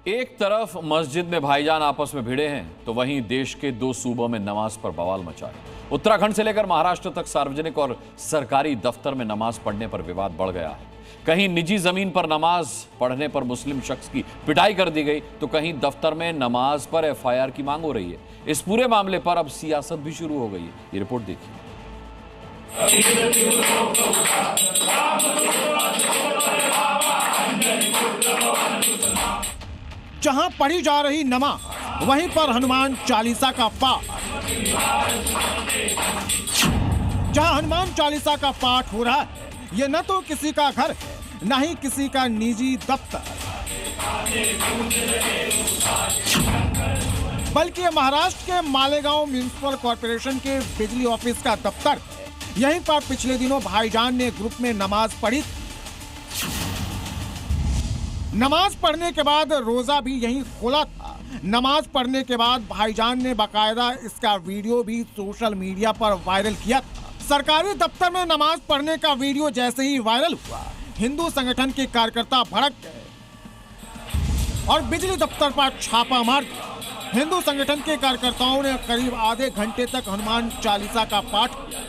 एक तरफ मस्जिद में भाईजान आपस में भिड़े हैं तो वहीं देश के 2 सूबों में नमाज पर बवाल मचा है। उत्तराखंड से लेकर महाराष्ट्र तक सार्वजनिक और सरकारी दफ्तर में नमाज पढ़ने पर विवाद बढ़ गया है। कहीं निजी जमीन पर नमाज पढ़ने पर मुस्लिम शख्स की पिटाई कर दी गई तो कहीं दफ्तर में नमाज पर एफआईआर की मांग हो रही है। इस पूरे मामले पर अब सियासत भी शुरू हो गई है। ये रिपोर्ट देखिए। जहां पढ़ी जा रही नमाज वहीं पर हनुमान चालीसा का पाठ। जहां हनुमान चालीसा का पाठ हो रहा है ये न तो किसी का घर है न ही किसी का निजी दफ्तर, बल्कि महाराष्ट्र के मालेगांव म्युनिसिपल कॉर्पोरेशन के बिजली ऑफिस का दफ्तर है। यहीं पर पिछले दिनों भाईजान ने ग्रुप में नमाज पढ़ी। नमाज पढ़ने के बाद रोजा भी यहीं खोला था। नमाज पढ़ने के बाद भाईजान ने बाकायदा इसका वीडियो भी सोशल मीडिया पर वायरल किया था। सरकारी दफ्तर में नमाज पढ़ने का वीडियो जैसे ही वायरल हुआ, हिंदू संगठन के कार्यकर्ता भड़क गए और बिजली दफ्तर पर छापा मार दिया। हिंदू संगठन के कार्यकर्ताओं ने करीब आधे घंटे तक हनुमान चालीसा का पाठ किया।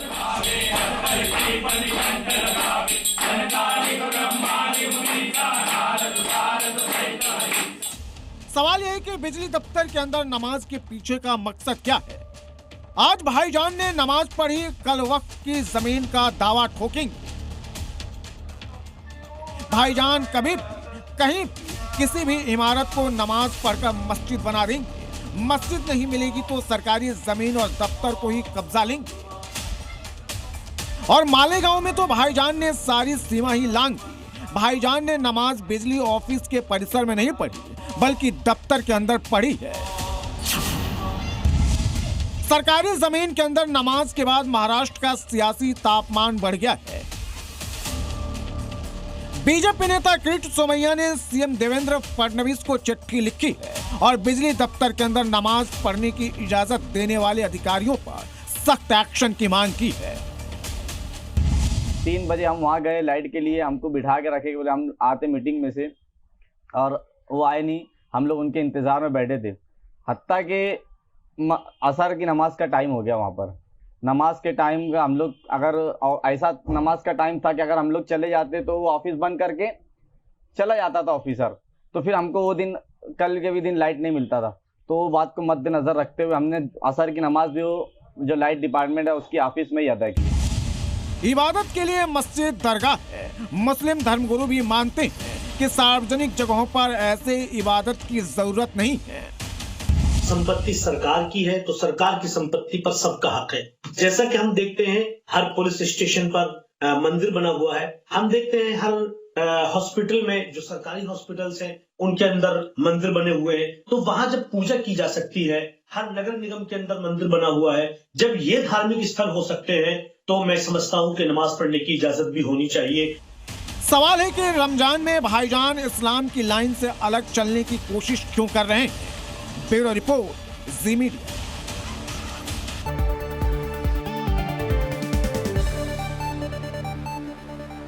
सवाल यह है कि बिजली दफ्तर के अंदर नमाज के पीछे का मकसद क्या है। आज भाईजान ने नमाज पढ़ी, कल वक्फ की जमीन का दावा ठोकेंगे। भाईजान कभी कहीं किसी भी इमारत को नमाज पढ़कर मस्जिद बना देंगे। मस्जिद नहीं मिलेगी तो सरकारी जमीन और दफ्तर को ही कब्जा लेंगे। और मालेगांव में तो भाईजान ने सारी सीमा ही लांघ दी। भाईजान ने नमाज बिजली ऑफिस के परिसर में नहीं पढ़ी बल्कि दफ्तर के अंदर पढ़ी है। सरकारी जमीन के अंदर नमाज के बाद महाराष्ट्र का सियासी तापमान बढ़ गया है। बीजेपी नेता किरीट सोमैया ने सीएम देवेंद्र फडणवीस को चिट्ठी लिखी है और बिजली दफ्तर के अंदर नमाज पढ़ने की इजाजत देने वाले अधिकारियों पर सख्त एक्शन की मांग की है। 3 बजे हम वहाँ गए लाइट के लिए, हमको बिठा के रखे बोले हम आते मीटिंग में से, और वो आए नहीं। हम लोग उनके इंतजार में बैठे थे। हत्ता के असर की नमाज का टाइम हो गया। वहाँ पर नमाज के टाइम का हम लोग अगर ऐसा नमाज का टाइम था कि अगर हम लोग चले जाते तो वो ऑफिस बंद करके चला जाता था ऑफिसर, तो फिर हमको वो दिन कल के भी दिन लाइट नहीं मिलता था। तो वो बात को मद्देनजर रखते हुए हमने असर की नमाज भी जो लाइट डिपार्टमेंट है उसकी ऑफिस में ही अदा की। इबादत के लिए मस्जिद दरगाह है। मुस्लिम धर्मगुरु भी मानते हैं कि सार्वजनिक जगहों पर ऐसे इबादत की जरूरत नहीं है। संपत्ति सरकार की है तो सरकार की संपत्ति पर सबका हक है। जैसा कि हम देखते हैं हर पुलिस स्टेशन पर मंदिर बना हुआ है। हम देखते हैं हर हॉस्पिटल में, जो सरकारी हॉस्पिटल्स हैं उनके अंदर मंदिर बने हुए हैं। तो वहां जब पूजा की जा सकती है, हर नगर निगम के अंदर मंदिर बना हुआ है, जब ये धार्मिक स्थल हो सकते हैं तो मैं समझता हूं कि नमाज पढ़ने की इजाजत भी होनी चाहिए। सवाल है कि रमजान में भाईजान इस्लाम की लाइन से अलग चलने की कोशिश क्यों कर रहे हैं। ब्यूरो रिपोर्ट, जी मीडिया।